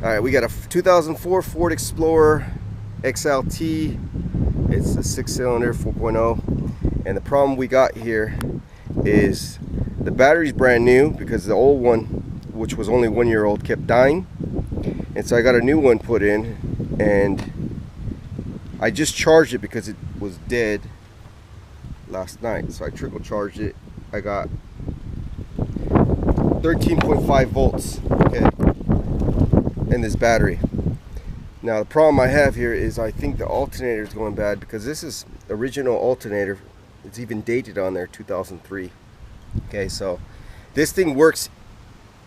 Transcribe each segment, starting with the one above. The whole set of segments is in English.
Alright, we got a 2004 Ford Explorer XLT. It's a 6-cylinder 4.0, and the problem we got here is the battery's brand new because the old one, which was only 1 year old, kept dying. And so I got a new one put in, and I just charged it because it was dead last night. So I trickle charged it. I got 13.5 volts, okay, in this battery. Now the problem I have here is I think the alternator is going bad because this is original alternator. It's even dated on there, 2003. Okay, so this thing works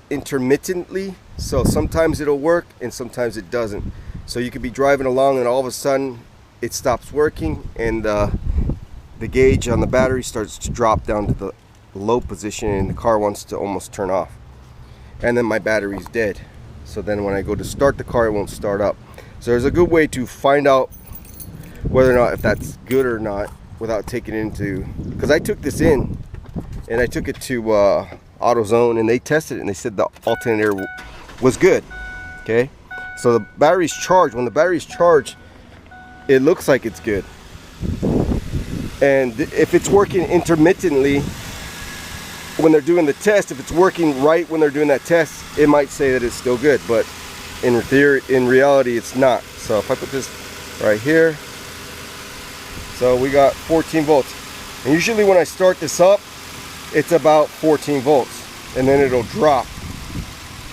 intermittently, so sometimes it'll work and sometimes it doesn't. So you could be driving along and all of a sudden it stops working, and the gauge on the battery starts to drop down to the low position, and the car wants to almost turn off, and then my battery's dead. So then when I go to start the car, it won't start up. So there's a good way to find out whether or not if that's good or not without taking it into, because I took this in and I took it to AutoZone and they tested it and they said the alternator was good. Okay, so the battery's charged. When the battery's charged, it looks like it's good, and if it's working intermittently when they're doing the test, if it's working right when they're doing that test, it might say that it's still good, but in theory, in reality, it's not. So if I put this right here, so we got 14 volts, and usually when I start this up, it's about 14 volts, and then it'll drop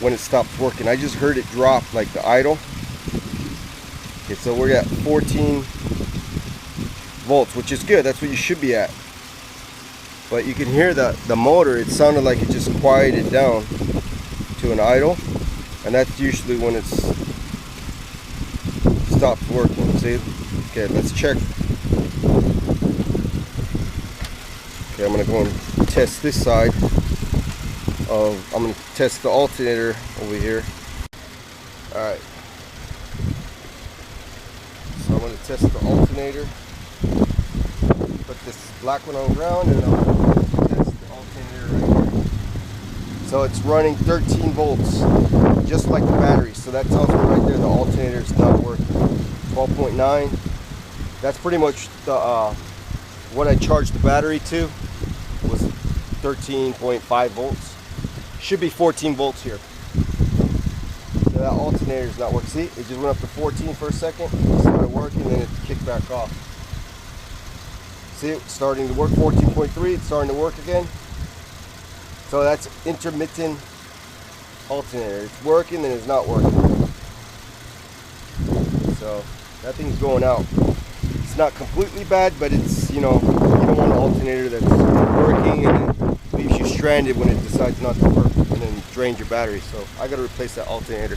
when it stops working. I just heard it drop like the idle. Okay, so we're at 14 volts, which is good. That's what you should be at. But you can hear the motor, it sounded like it just quieted down to an idle, and that's usually when it's stopped working. See? Okay, let's check. Okay, I'm gonna go and test this side I'm gonna test the alternator over here. Alright. So I'm gonna test the alternator. Put this black one on ground, and I'll test the alternator right here. So it's running 13 volts, just like the battery. So that tells me right there the alternator is not working. 12.9. That's pretty much the what I charged the battery to was 13.5 volts. Should be 14 volts here. So that alternator is not working. See, it just went up to 14 for a second, started working, then it kicked back off. See, it's starting to work. 14.3, it's starting to work again. So that's intermittent alternator. It's working, then it's not working. So that thing's going out. It's not completely bad, but it's, you know, you don't want an alternator that's working and then leaves you stranded when it decides not to work, and then drains your battery. So I got to replace that alternator.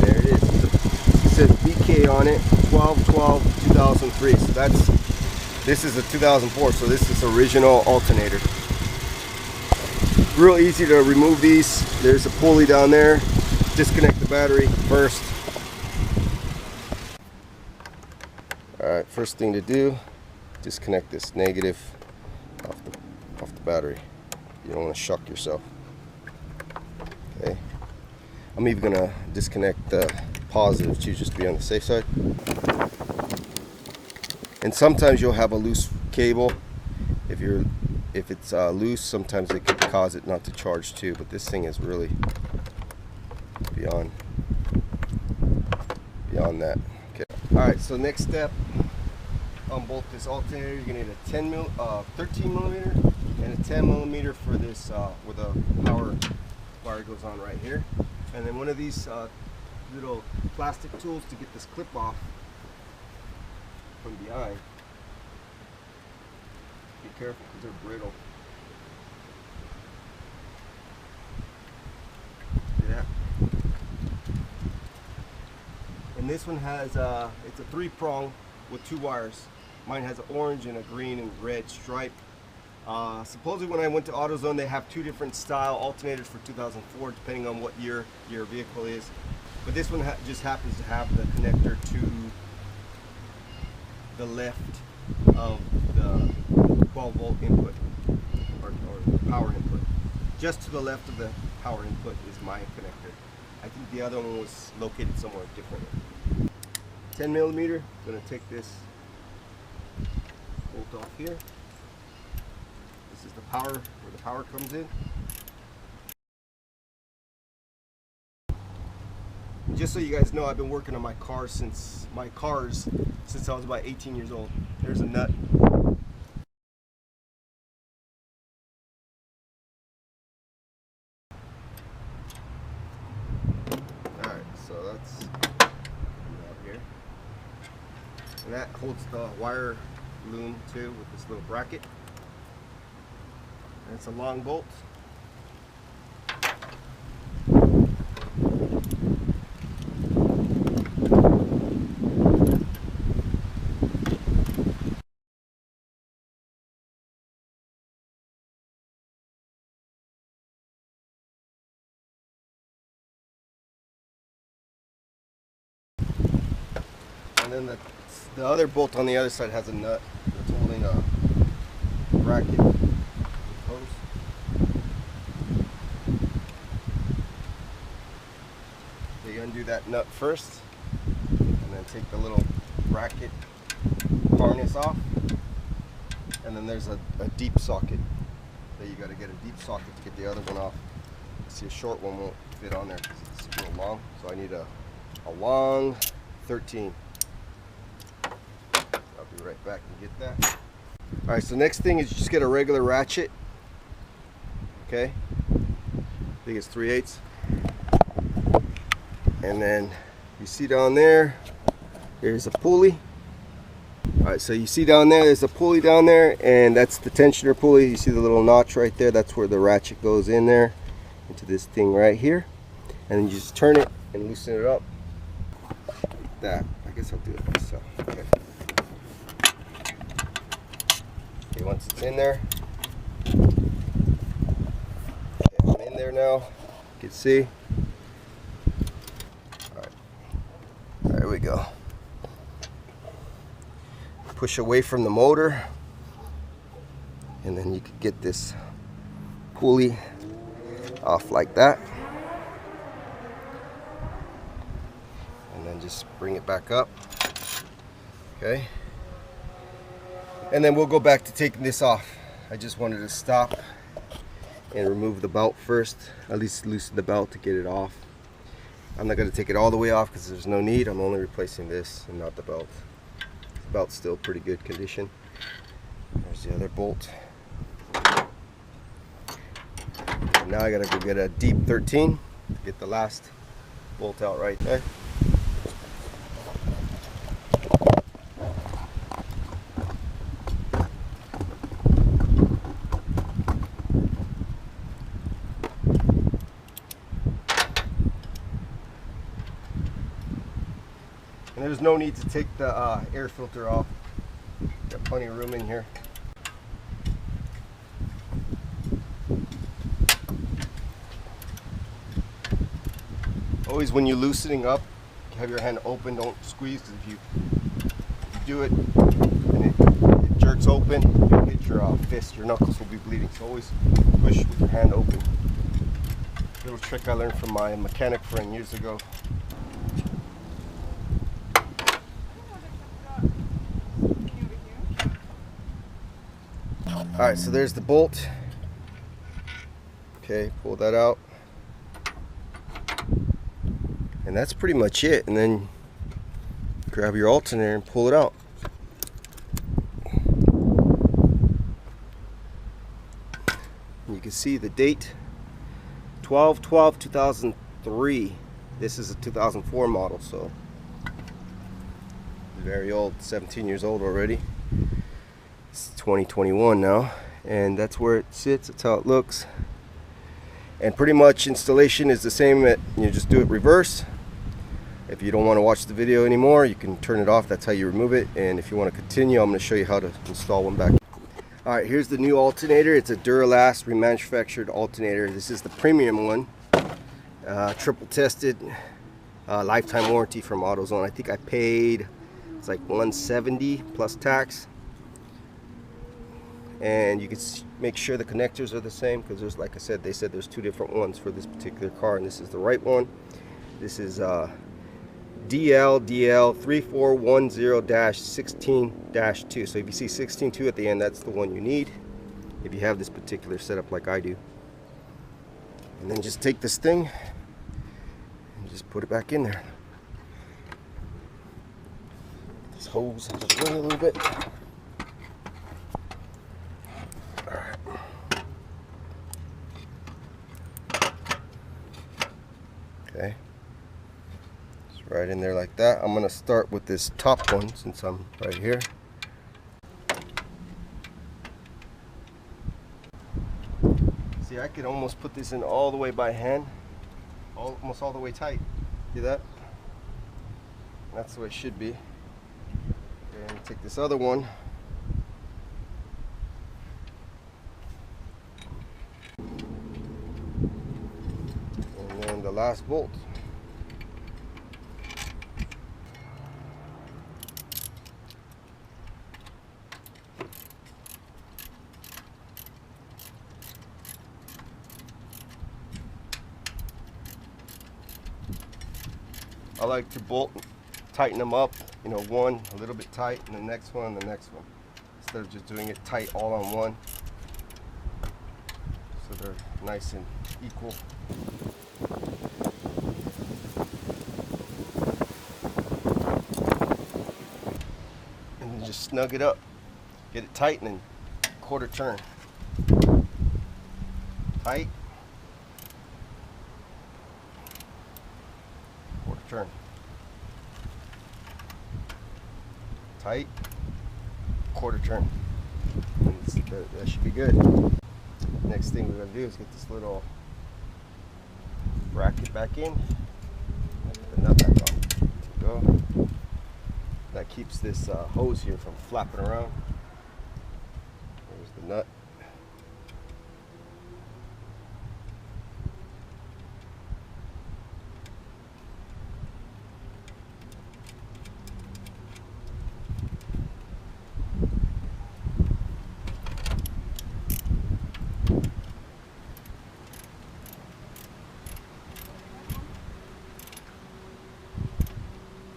There it is. It says BK on it, 12/12/2003. So this is a 2004. So this is original alternator. Real easy to remove these. There's a pulley down there. Disconnect the battery first. Alright, first thing to do, disconnect this negative off the battery. You don't want to shock yourself. Okay. I'm even gonna disconnect the positive too, just to be on the safe side. And sometimes you'll have a loose cable. If it's loose, sometimes it could cause it not to charge too, but this thing is really beyond that. Okay. Alright, so next step on both this alternator, you're gonna need a 13 millimeter and a 10 millimeter for this where the power wire goes on right here, and then one of these little plastic tools to get this clip off from behind. Be careful because they're brittle. See that? And this one has it's a 3-prong with 2 wires. Mine has an orange and a green and red stripe. Supposedly when I went to AutoZone, they have 2 different style alternators for 2004, depending on what year your vehicle is. But this one just happens to have the connector to the left of the 12-volt input or power input. just to the left of the power input is my connector. I think the other one was located somewhere different. 10 millimeter. I'm going to take this bolt off here. This is the power, where the power comes in. And just so you guys know, I've been working on my cars since I was about 18 years old. There's a nut. Alright, so that's out here. And that holds the wire loom too with this little bracket. And it's a long bolt. And then the other bolt on the other side has a nut that's holding a bracket post. So you undo that nut first, and then take the little bracket harness off. And then there's a deep socket that you got to get a deep socket to get the other one off. See, a short one won't fit on there because it's real long. So I need a long 13. I'll be right back and get that. Alright, so next thing is just get a regular ratchet. Okay, I think it's 3/8. And then you see down there, there's a pulley. Alright, so you see down there, there's a pulley down there, and that's the tensioner pulley. You see the little notch right there? That's where the ratchet goes in there, into this thing right here. And then you just turn it and loosen it up. Like that. I guess I'll do it myself. Okay. Okay, once it's in there, okay, I'm in there now. You can see. Alright. There we go. Push away from the motor, and then you can get this pulley off like that, and then just bring it back up. Okay, and then we'll go back to taking this off. I just wanted to stop and remove the belt first, at least loosen the belt to get it off. I'm not going to take it all the way off because there's no need. I'm only replacing this and not the belt. Belt's still pretty good condition. There's the other bolt. And now I gotta go get a deep 13 to get the last bolt out right there. And there's no need to take the air filter off. Got plenty of room in here. Always when you're loosening up, have your hand open, don't squeeze, because if you do it and it jerks open, you'll hit your fist, your knuckles will be bleeding. So always push with your hand open. Little trick I learned from my mechanic friend years ago. Alright, so there's the bolt. Okay, pull that out. And that's pretty much it. And then grab your alternator and pull it out. And you can see the date, 12/12/2003. This is a 2004 model, so very old, 17 years old already. It's 2021 now, and that's where it sits. That's how it looks. And pretty much installation is the same. You just do it reverse. If you don't want to watch the video anymore, you can turn it off. That's how you remove it. And if you want to continue, I'm going to show you how to install one back. Alright, here's the new alternator. It's a Duralast remanufactured alternator. This is the premium one. Triple tested, lifetime warranty from AutoZone. I think I paid, it's like $170 plus tax. and you can make sure the connectors are the same, because there's, like I said, they said there's two different ones for this particular car, and this is the right one. This is DL3410-16-2. So if you see 16.2 at the end, that's the one you need if you have this particular setup like I do. And then just take this thing and just put it back in there. This hose has to run a little bit. Alright. Okay. It's right in there like that. I'm going to start with this top one since I'm right here. See, I could almost put this in all the way by hand, almost all the way tight. See that? That's the way it should be. Okay, and take this other one. And then the last bolt. I like to tighten them up, you know, one a little bit tight and the next one and the next one, instead of just doing it tight all on one, so they're nice and equal. And then just snug it up, get it tight, and then quarter turn. Tight. Turn. Tight, quarter turn. That should be good. Next thing we're going to do is get this little bracket back in. Put the nut back on. There we go. That keeps this hose here from flapping around. There's the nut.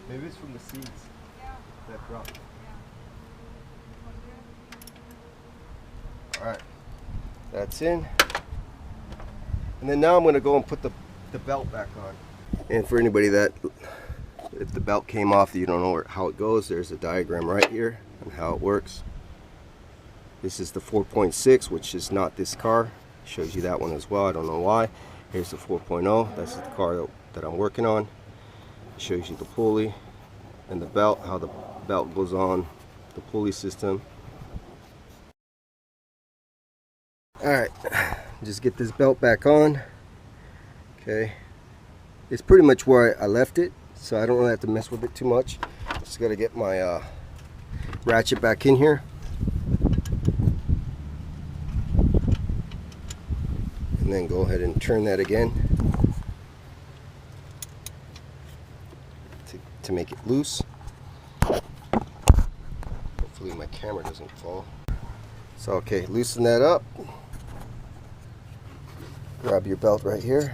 Maybe it's from the seeds that dropped. Alright, that's in. And then now I'm going to go and put the belt back on. And for anybody that, if the belt came off, you don't know how it goes, there's a diagram right here on how it works. This is the 4.6, which is not this car. Shows you that one as well, I don't know why. Here's the 4.0, that's the car that I'm working on. It shows you the pulley and the belt, how the belt goes on the pulley system. Alright, just get this belt back on. Okay, it's pretty much where I left it, so I don't really have to mess with it too much. Just got to get my ratchet back in here. And then go ahead and turn that again to make it loose. Hopefully my camera doesn't fall. So okay, loosen that up. Grab your belt right here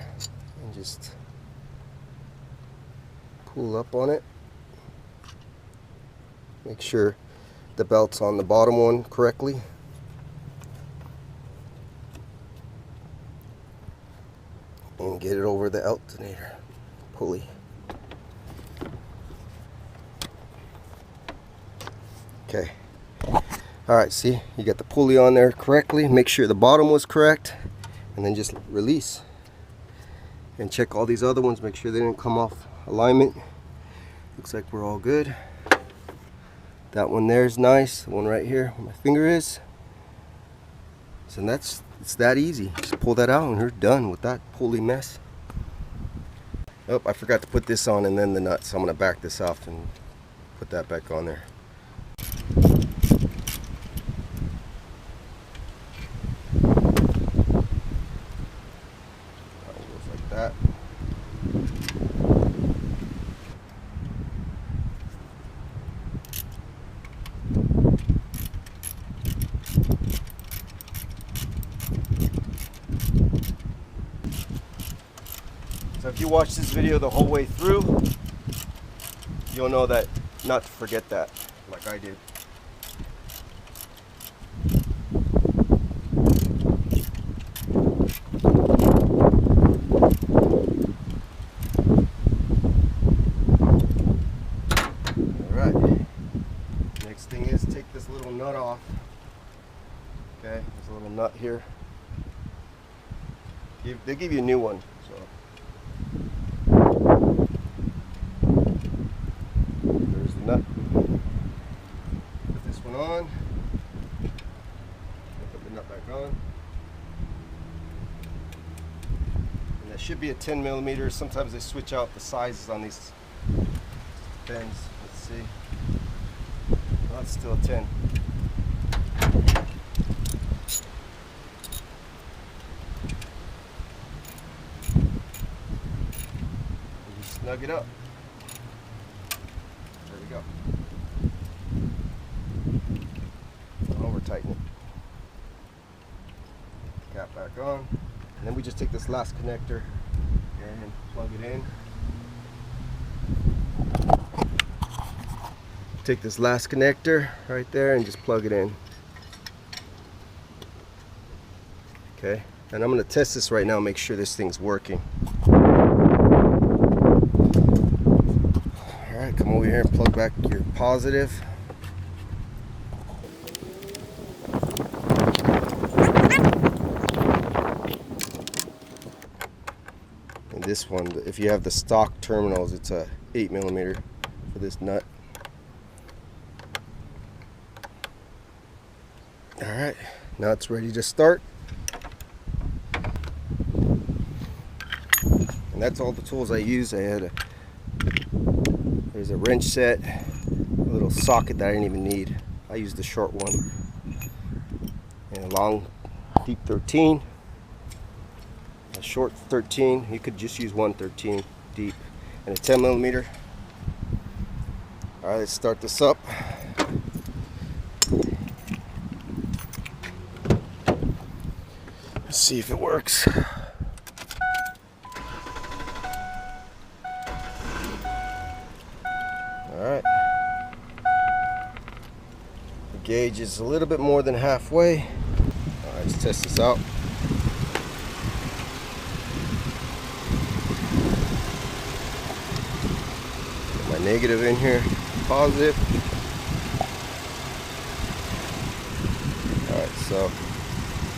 and just pull up on it. Make sure the belt's on the bottom one correctly. And get it over the alternator pulley. Okay. Alright, see, you got the pulley on there correctly. Make sure the bottom was correct. And then just release. And check all these other ones. Make sure they didn't come off alignment. Looks like we're all good. That one there is nice. The one right here where my finger is. So it's that easy. Just pull that out and you're done with that pulley mess. Oh, I forgot to put this on and then the nut. So I'm going to back this off and put that back on there. That. So if you watch this video the whole way through, you'll know that not to forget that, like I did. Alright, next thing is take this little nut off. Okay, there's a little nut here. They give you a new one. So there's the nut. Put this one on. Put the nut back on. And that should be a 10 millimeter. Sometimes they switch out the sizes on these pens. Let's see. Oh, it's still a 10. Snug it up. There we go. Over tighten it. Cap back on. And then we just take this last connector and plug it in. Take this last connector right there and just plug it in. Okay. And I'm going to test this right now, make sure this thing's working. Alright, come over here and plug back your positive. And this one, if you have the stock terminals, it's a 8 millimeter for this nut. Alright, now it's ready to start. And that's all the tools I use. There's a wrench set, a little socket that I didn't even need. I used the short one. And a long, deep 13. A short 13. You could just use one 13 deep. And a 10 millimeter. Alright, let's start this up. Let's see if it works. Alright. The gauge is a little bit more than halfway. Alright, let's test this out. Put my negative in here, positive. Alright, so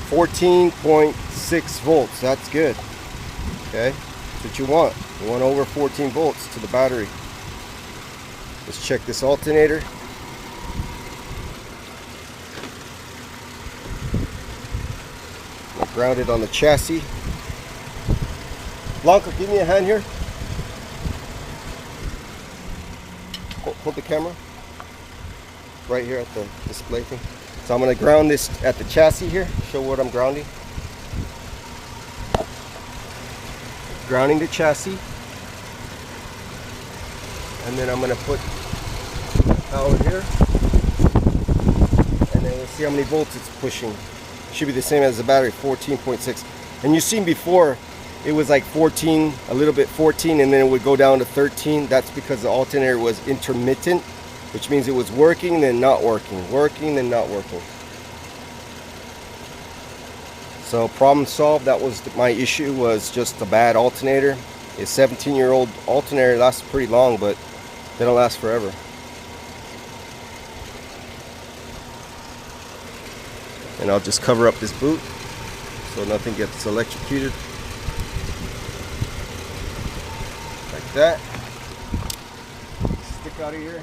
14.6 volts, that's good. Okay, that's what you want. You want over 14 volts to the battery. Let's check this alternator. I'm grounded on the chassis. Blanca, give me a hand here. Hold the camera. Right here at the display thing. So I'm going to ground this at the chassis here. Show what I'm grounding. Grounding the chassis. And then I'm going to put power here, and then we'll see how many volts it's pushing. It should be the same as the battery, 14.6. And you've seen before, it was like 14, a little bit 14, and then it would go down to 13. That's because the alternator was intermittent, which means it was working, then not working, working, then not working. So problem solved. That was my issue, was just a bad alternator. A 17-year-old alternator lasts pretty long, but they don't last forever. And I'll just cover up this boot so nothing gets electrocuted. Like that. Stick out of here.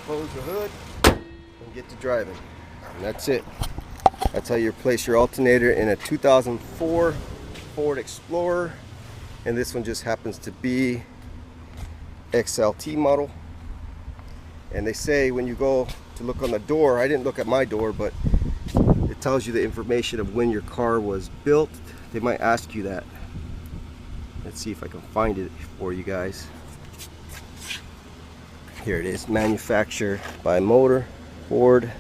Close the hood and get to driving. And that's it. That's how you replace your alternator in a 2004 Ford Explorer. And this one just happens to be XLT model. And they say when you go to look on the door, I didn't look at my door, but it tells you the information of when your car was built. They might ask you that. Let's see if I can find it for you guys. Here it is, manufactured by Motor Ford.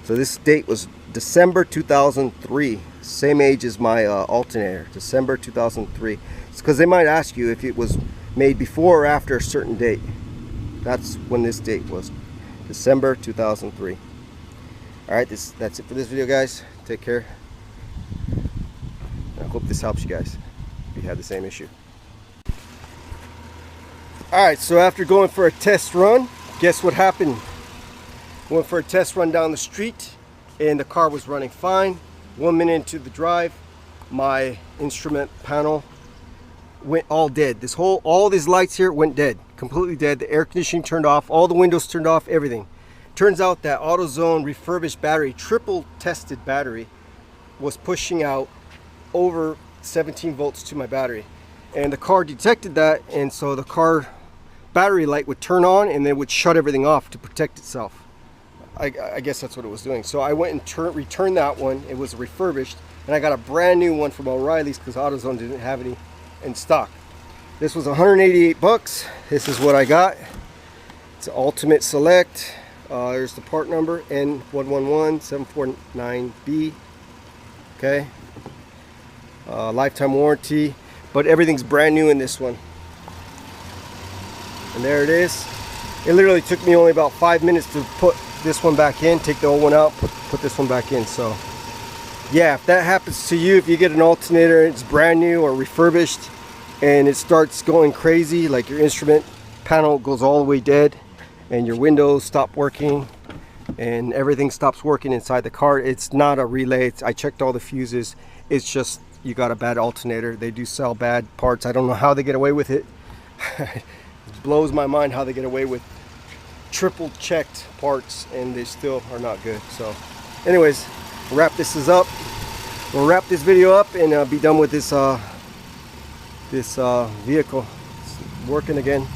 So this date was December 2003. Same age as my alternator, December 2003. It's because they might ask you if it was made before or after a certain date. That's when this date was, December 2003. Alright, that's it for this video, guys. Take care. I hope this helps you guys if you have the same issue. Alright, so after going for a test run, guess what happened? Went for a test run down the street and the car was running fine. 1 minute into the drive, my instrument panel went all dead. All these lights here went dead, completely dead. The air conditioning turned off, all the windows turned off, everything. Turns out that AutoZone refurbished battery, triple tested battery, was pushing out over 17 volts to my battery. And the car detected that, and so the car battery light would turn on and then would shut everything off to protect itself. I guess that's what it was doing. So I went and returned that one. It was refurbished, and I got a brand new one from O'Reilly's because AutoZone didn't have any in stock. This was 188 bucks. This is what I got. It's Ultimate Select. There's the part number, N111749B. Okay. Lifetime warranty, but everything's brand new in this one. And there it is. It literally took me only about 5 minutes to put this one back in, take the old one out, put this one back in. So yeah, if that happens to you, if you get an alternator and it's brand new or refurbished and it starts going crazy, like your instrument panel goes all the way dead and your windows stop working and everything stops working inside the car, it's not a relay. I checked all the fuses. It's just you got a bad alternator. They do sell bad parts. I don't know how they get away with it. It blows my mind how they get away with triple checked parts and they still are not good. So anyways, we'll wrap this up. We'll wrap this video up and be done with this vehicle. It's working again.